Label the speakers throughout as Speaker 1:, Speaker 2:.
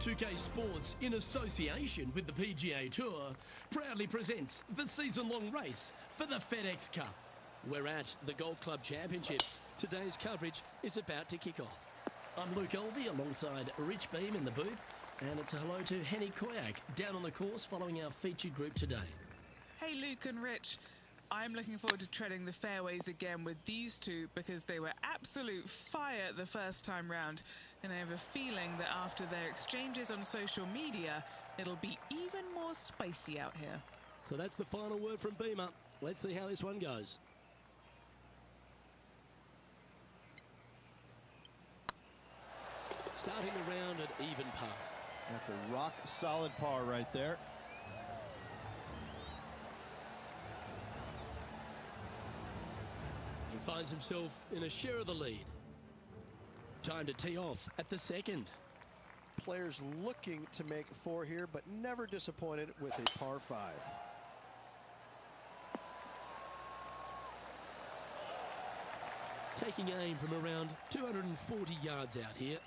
Speaker 1: 2K Sports, in association with the PGA Tour, proudly presents the season-long race for the FedEx Cup. We're at the Golf Club Championship. Today's coverage is about to kick off. I'm Luke Elvey alongside Rich Beam in the booth, and it's a hello to Henny Koyak down on the course following our featured group today.
Speaker 2: Hey Luke and Rich, I'm looking forward to treading the fairways again with these two because they were absolute fire the first time round, and I have a feeling that after their exchanges on social media, it'll be even more spicy out here.
Speaker 1: So that's the final word from Beamer. Let's see how this one goes. Starting the round at even par.
Speaker 3: That's a rock-solid par right there.
Speaker 1: He finds himself in a share of the lead. Time to tee off at the second.
Speaker 3: Players looking to make four here, but never disappointed with a par 5.
Speaker 1: Taking aim from around 240 yards out here.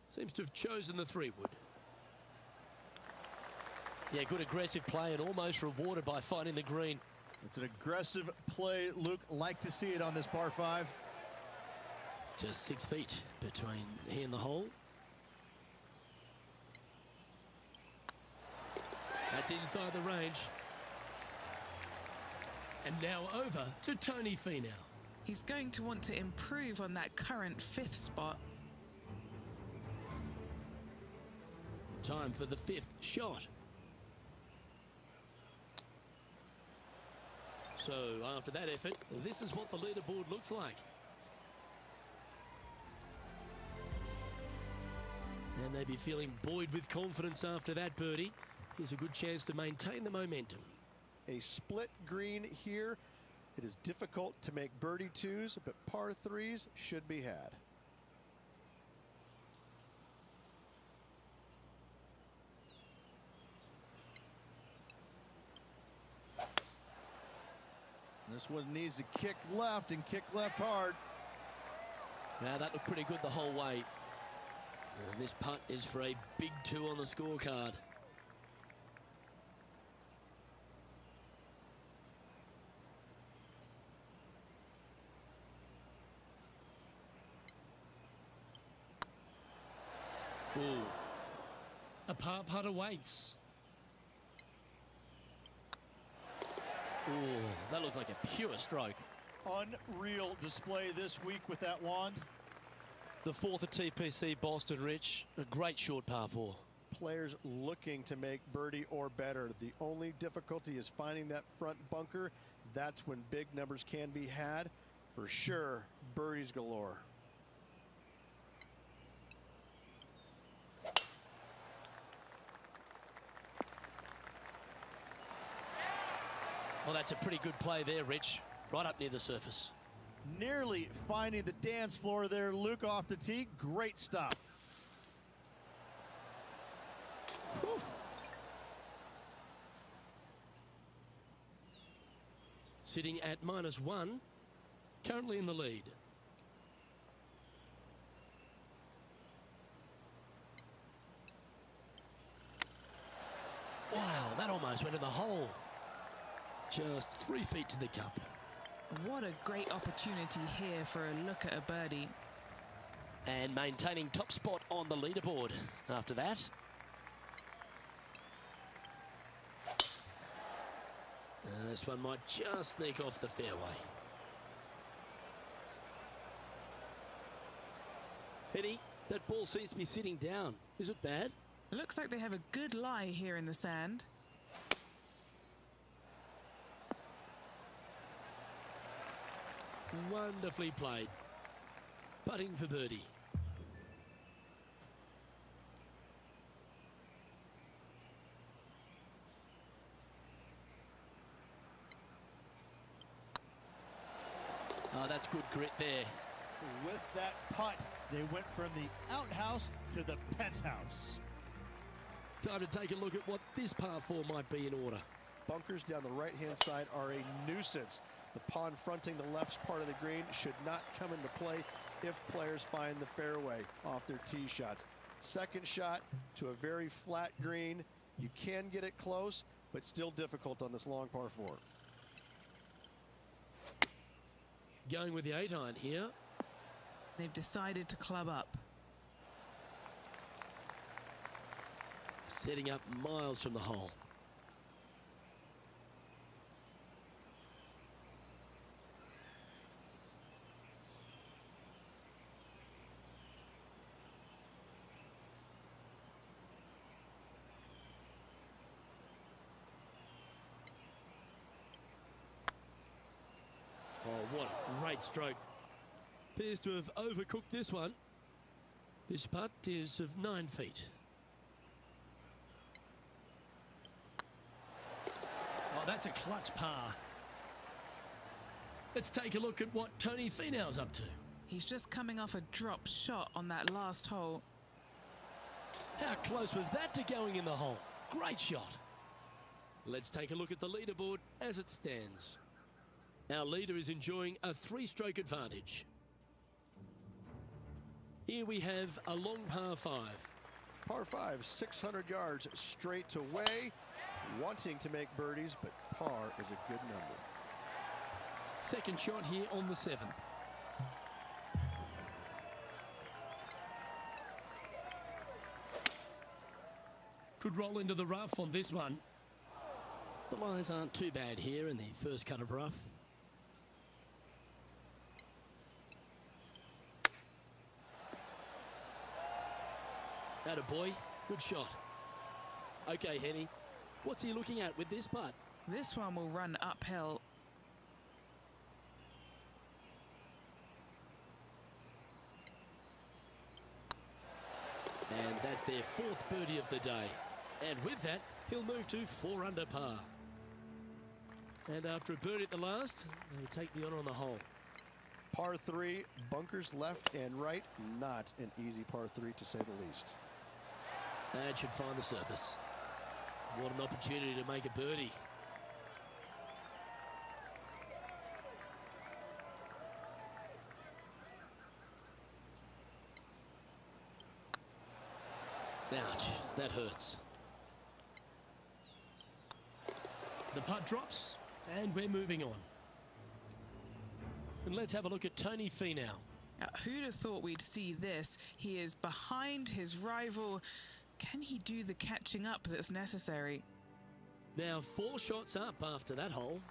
Speaker 1: Seems to have chosen the 3-wood. Yeah, good aggressive play and almost rewarded by finding the green.
Speaker 3: It's an aggressive play, Luke. Like to see it on this par 5.
Speaker 1: Just 6 feet between he and the hole. That's inside the range. And now over to Tony Finau.
Speaker 2: He's going to want to improve on that current 5th spot.
Speaker 1: Time for the 5th shot. So after that effort, this is what the leaderboard looks like. And they'd be feeling buoyed with confidence after that birdie. Here's a good chance to maintain the momentum.
Speaker 3: A split green here. It is difficult to make birdie 2s, but par 3s should be had. This one needs to kick left and kick left hard.
Speaker 1: Now that looked pretty good the whole way. And this putt is for a big 2 on the scorecard. Ooh. A par putt awaits. Ooh, that looks like a pure stroke.
Speaker 3: Unreal display this week with that wand.
Speaker 1: The 4th at TPC Boston, Rich. A great short par 4.
Speaker 3: Players looking to make birdie or better. The only difficulty is finding that front bunker. That's when big numbers can be had. For sure, birdies galore.
Speaker 1: Well, that's a pretty good play there, Rich. Right up near the surface.
Speaker 3: Nearly finding the dance floor there, Luke, off the tee. Great stop.
Speaker 1: Whew. Sitting at -1, currently in the lead. Wow, that almost went in the hole. Just 3 feet to the cup.
Speaker 2: What a great opportunity here for a look at a birdie.
Speaker 1: And maintaining top spot on the leaderboard after that. This one might just sneak off the fairway. Henny, that ball seems to be sitting down. Is it bad?
Speaker 2: It looks like they have a good lie here in the sand.
Speaker 1: Wonderfully played. Putting for birdie. Oh, that's good grit there.
Speaker 3: With that putt, they went from the outhouse to the penthouse.
Speaker 1: Time to take a look at what this par 4 might be in order.
Speaker 3: Bunkers down the right-hand side are a nuisance. The pond fronting the left part of the green should not come into play if players find the fairway off their tee shots. Second shot to a very flat green. You can get it close, but still difficult on this long par 4.
Speaker 1: Going with the 8-iron here.
Speaker 2: They've decided to club up.
Speaker 1: Setting up miles from the hole. Oh, what a great stroke. Appears to have overcooked this one. This putt is of 9 feet. Oh, that's a clutch par. Let's take a look at what Tony Finau's up to.
Speaker 2: He's just coming off a drop shot on that last hole.
Speaker 1: How close was that to going in the hole? Great shot. Let's take a look at the leaderboard as it stands. Our leader is enjoying a 3-stroke advantage. Here we have a long par 5.
Speaker 3: Par 5, 600 yards straight away. Wanting to make birdies, but par is a good number.
Speaker 1: Second shot here on the 7th. Could roll into the rough on this one. The lies aren't too bad here in the first cut of rough. Attaboy, good shot. Okay, Henny, what's he looking at with this putt?
Speaker 2: This one will run uphill.
Speaker 1: And that's their 4th birdie of the day. And with that, he'll move to 4 under par. And after a birdie at the last, they take the honour on the hole.
Speaker 3: Par 3, bunkers left and right. Not an easy par 3 to say the least.
Speaker 1: And should find the surface. What an opportunity to make a birdie. Ouch, that hurts. The putt drops, and we're moving on. And let's have a look at Tony Finau.
Speaker 2: Now, who'd have thought we'd see this? He is behind his rival. Can he do the catching up that's necessary?
Speaker 1: Now 4 shots up after that hole.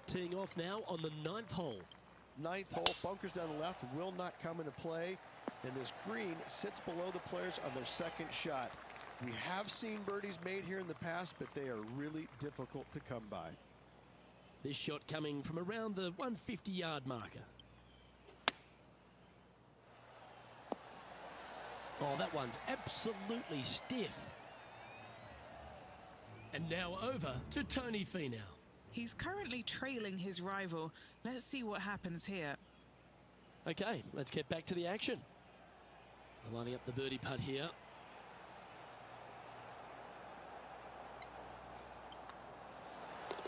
Speaker 1: Teeing off now on the 9th hole.
Speaker 3: 9th hole, bunkers down the left will not come into play. And this green sits below the players on their second shot. We have seen birdies made here in the past, but they are really difficult to come by.
Speaker 1: This shot coming from around the 150-yard marker. Oh, that one's absolutely stiff. And now over to Tony Finau.
Speaker 2: He's currently trailing his rival. Let's see what happens here.
Speaker 1: Okay, let's get back to the action. Lining up the birdie putt here.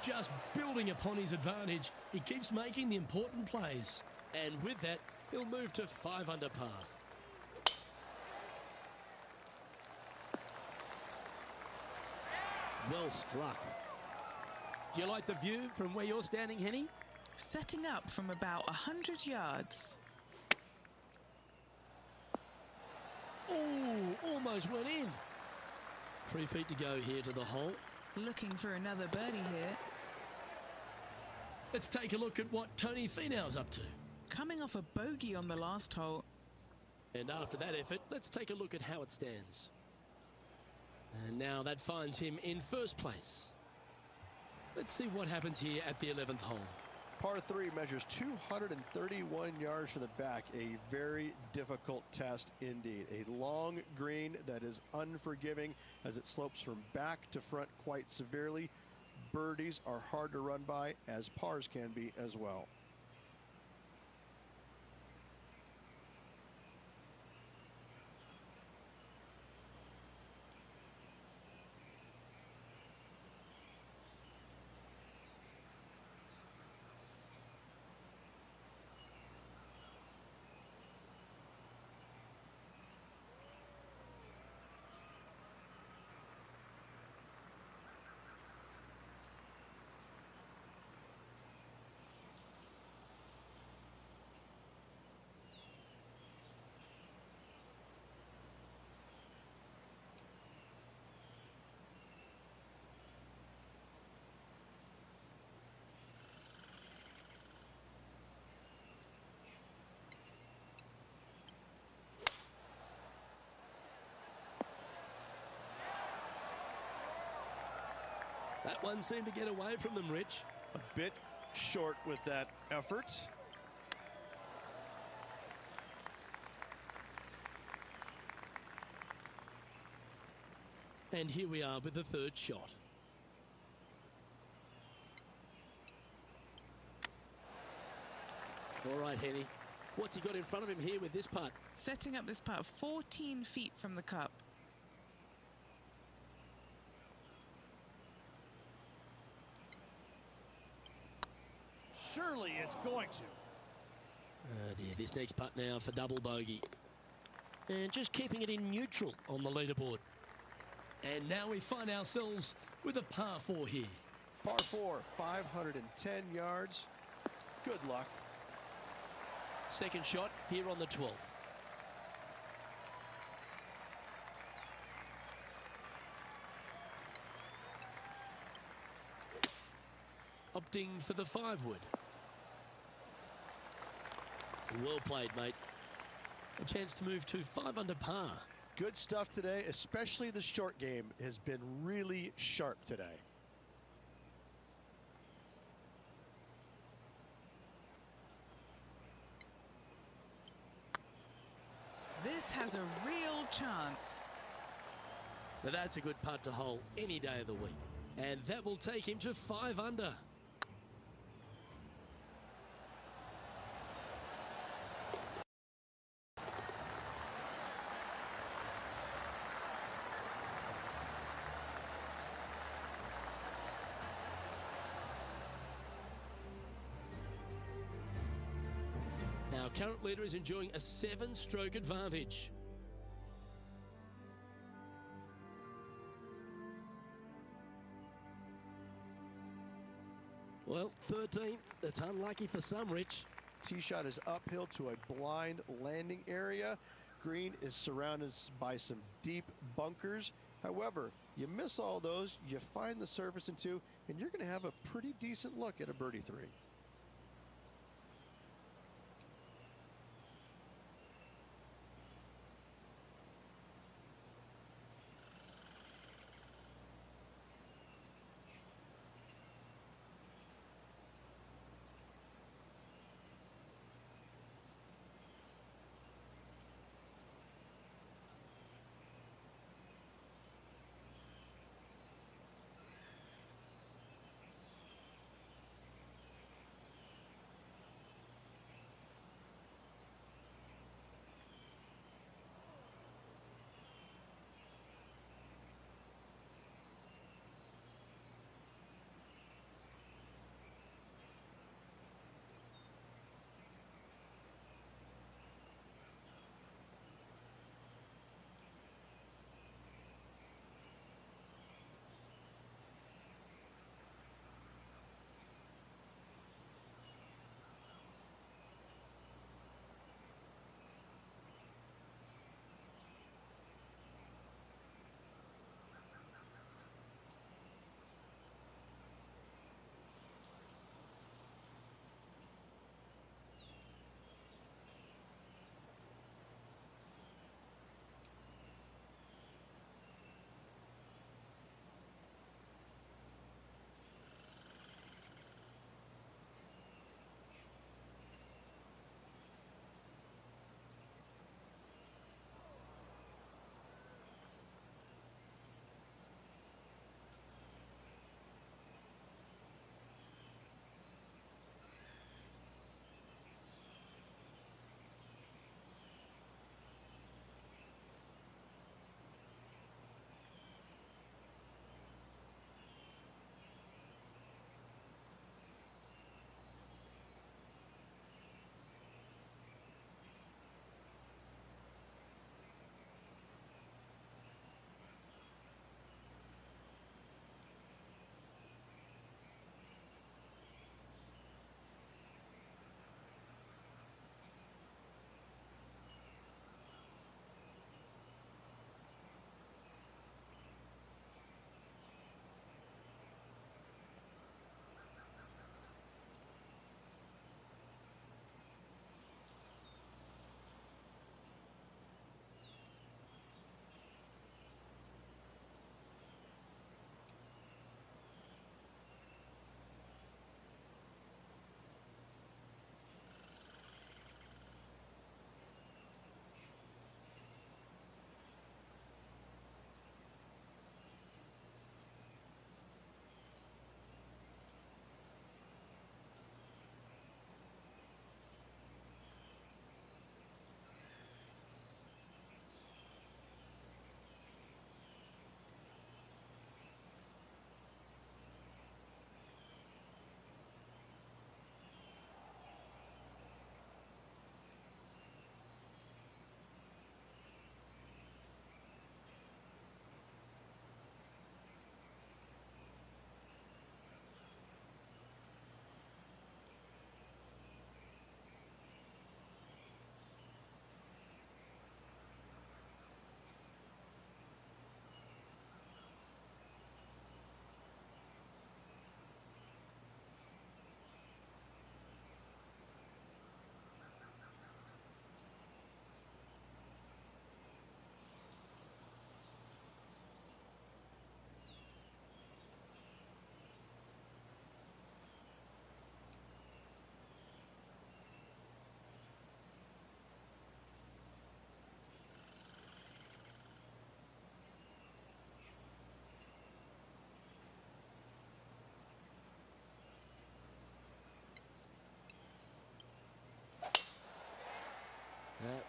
Speaker 1: Just building upon his advantage. He keeps making the important plays. And with that, he'll move to 5 under par. Well struck. Do you like the view from where you're standing, Henny?
Speaker 2: Setting up from about 100 yards.
Speaker 1: Oh, almost went in. 3 feet to go here to the hole.
Speaker 2: Looking for another birdie here.
Speaker 1: Let's take a look at what Tony Finau's up to.
Speaker 2: Coming off a bogey on the last hole.
Speaker 1: And after that effort, let's take a look at how it stands. And now that finds him in first place. Let's see what happens here at the 11th hole.
Speaker 3: Par 3 measures 231 yards from the back. A very difficult test indeed. A long green that is unforgiving as it slopes from back to front quite severely. Birdies are hard to run by, as pars can be as well.
Speaker 1: That one seemed to get away from them, Rich.
Speaker 3: A bit short with that effort.
Speaker 1: And here we are with the third shot. All right, Henny. What's he got in front of him here with this putt?
Speaker 2: Setting up this putt 14 feet from the cup.
Speaker 3: Surely it's going to.
Speaker 1: Oh dear, this next putt now for double bogey. And just keeping it in neutral on the leaderboard. And now we find ourselves with a par 4 here.
Speaker 3: Par 4, 510 yards. Good luck.
Speaker 1: Second shot here on the 12th. Opting for the 5-wood. Well played, mate. A chance to move to 5 under par.
Speaker 3: Good stuff today, especially the short game has been really sharp today.
Speaker 2: This has a real chance.
Speaker 1: Now that's a good putt to hole any day of the week. And that will take him to 5 under. Our current leader is enjoying a 7-stroke advantage. Well, 13th. That's unlucky for some, Rich.
Speaker 3: Tee shot is uphill to a blind landing area. Green is surrounded by some deep bunkers. However, you miss all those, you find the surface in 2, and you're going to have a pretty decent look at a birdie 3.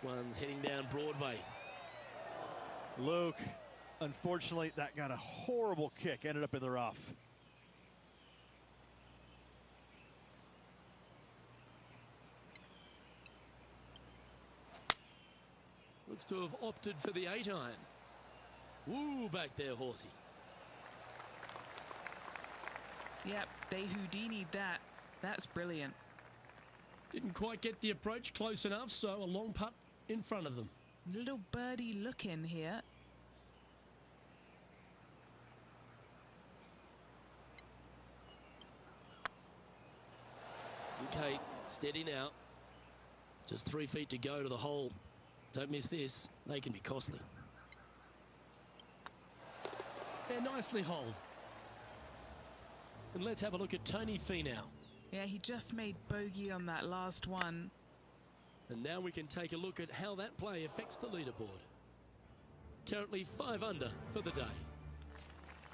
Speaker 1: One's heading down Broadway.
Speaker 3: Luke, unfortunately, that got a horrible kick, ended up in the rough.
Speaker 1: Looks to have opted for the 8-iron. Woo, back there, horsey.
Speaker 2: Yep, they Houdini'd that. That's brilliant.
Speaker 1: Didn't quite get the approach close enough, so a long putt in front of them.
Speaker 2: Little birdie look in here.
Speaker 1: Okay, steady now. Just 3 feet to go to the hole. Don't miss this. They can be costly. And nicely holed. And let's have a look at Tony Finau.
Speaker 2: Yeah, he just made bogey on that last one.
Speaker 1: And now we can take a look at how that play affects the leaderboard. Currently 5 under for the day.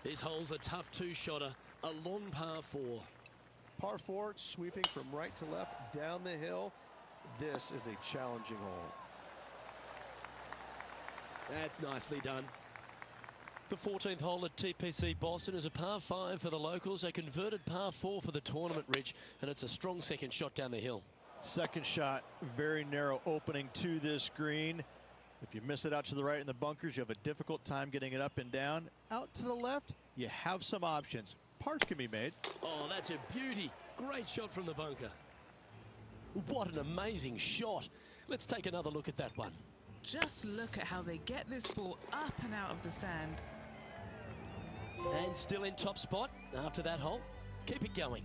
Speaker 1: This hole's a tough 2-shotter, a long par 4.
Speaker 3: Par 4, sweeping from right to left, down the hill. This is a challenging hole.
Speaker 1: That's nicely done. The 14th hole at TPC Boston is a par 5 for the locals, a converted par 4 for the tournament, Rich, and it's a strong second shot down the hill.
Speaker 3: Second shot, very narrow opening to this green. If you miss it out to the right in the bunkers, you have a difficult time getting it up and down. Out to the left, you have some options. Pars can be made.
Speaker 1: Oh, that's a beauty. Great shot from the bunker. What an amazing shot. Let's take another look at that one.
Speaker 2: Just look at how they get this ball up and out of the sand.
Speaker 1: And still in top spot after that hole. Keep it going.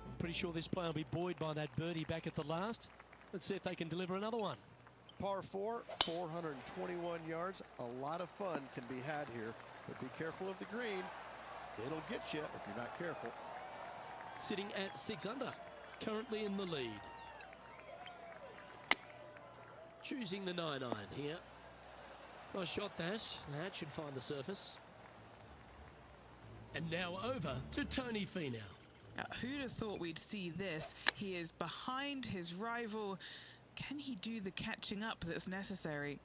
Speaker 1: I'm pretty sure this play will be buoyed by that birdie back at the last. Let's see if they can deliver another one.
Speaker 3: Par 4, 421 yards. A lot of fun can be had here, but be careful of the green. It'll get you if you're not careful.
Speaker 1: Sitting at 6 under, currently in the lead. Choosing the 9-iron here. Nice shot that. That should find the surface. And now over to Tony Finau.
Speaker 2: Now, who'd have thought we'd see this? He is behind his rival. Can he do the catching up that's necessary?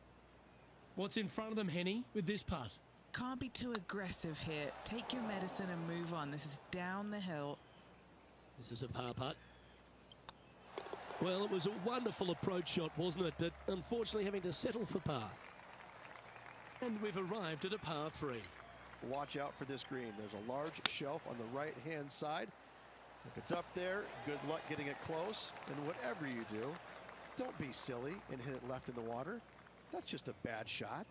Speaker 1: What's in front of them, Henny, with this putt?
Speaker 2: Can't be too aggressive here. Take your medicine and move on. This is down the hill.
Speaker 1: This is a par putt. Well, it was a wonderful approach shot, wasn't it? But unfortunately having to settle for par. And we've arrived at a par 3.
Speaker 3: Watch out for this green. There's a large shelf on the right-hand side. If it's up there, good luck getting it close. And whatever you do, don't be silly and hit it left in the water. That's just a bad shot.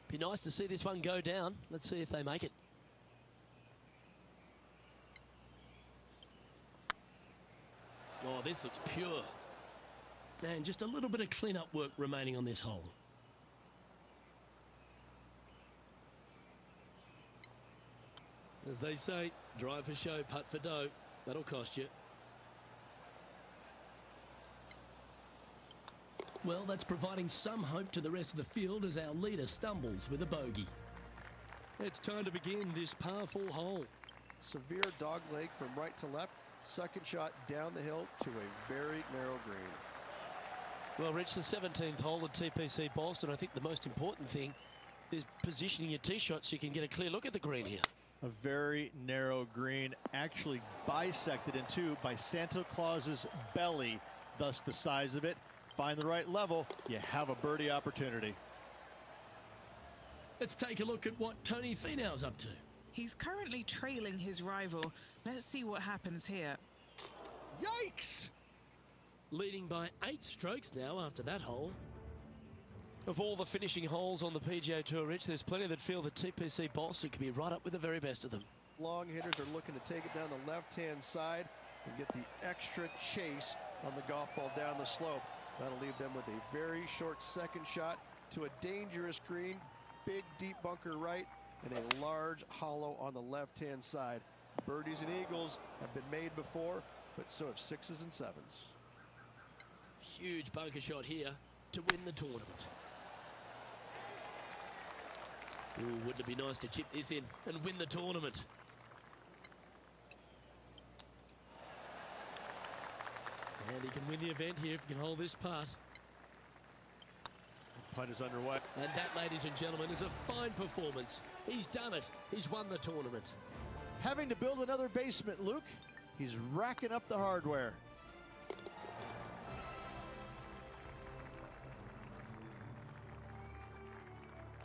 Speaker 1: Be nice to see this one go down. Let's see if they make it. Oh, this looks pure. And just a little bit of clean-up work remaining on this hole. As they say, drive for show, putt for dough. That'll cost you. Well, that's providing some hope to the rest of the field as our leader stumbles with a bogey. It's time to begin this par 4 hole.
Speaker 3: Severe dog leg from right to left. Second shot down the hill to a very narrow green.
Speaker 1: Well, Rich, the 17th hole at TPC Boston, I think the most important thing is positioning your tee shot so you can get a clear look at the green here.
Speaker 3: A very narrow green, actually bisected in two by Santa Claus's belly, thus the size of it. Find the right level, you have a birdie opportunity.
Speaker 1: Let's take a look at what Tony Finau's up to.
Speaker 2: He's currently trailing his rival. Let's see what happens here.
Speaker 3: Yikes!
Speaker 1: Leading by 8 strokes now after that hole. Of all the finishing holes on the PGA Tour, Rich, there's plenty that feel that TPC Boston could be right up with the very best of them.
Speaker 3: Long hitters are looking to take it down the left-hand side and get the extra chase on the golf ball down the slope. That'll leave them with a very short second shot to a dangerous green, big deep bunker right, and a large hollow on the left-hand side. Birdies and eagles have been made before, but so have 6s and 7s.
Speaker 1: Huge bunker shot here to win the tournament. Ooh, wouldn't it be nice to chip this in and win the tournament? And he can win the event here if he can hold this putt.
Speaker 3: Putt is underway.
Speaker 1: And that, ladies and gentlemen, is a fine performance. He's done it. He's won the tournament.
Speaker 3: Having to build another basement, Luke. He's racking up the hardware.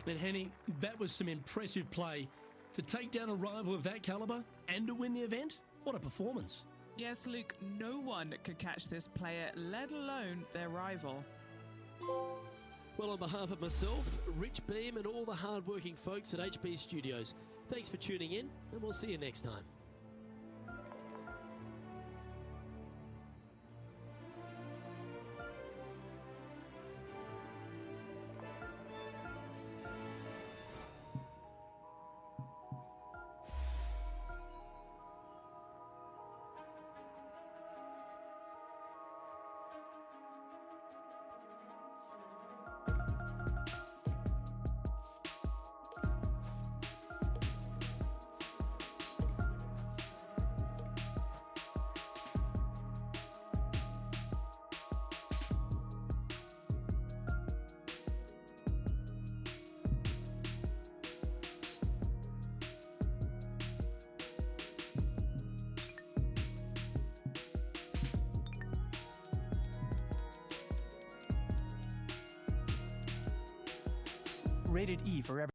Speaker 1: And Henny, that was some impressive play. To take down a rival of that caliber and to win the event, what a performance.
Speaker 2: Yes, Luke, no one could catch this player, let alone their rival.
Speaker 1: Well, on behalf of myself, Rich Beam, and all the hard-working folks at HB Studios, thanks for tuning in, and we'll see you next time.
Speaker 4: Rated E for every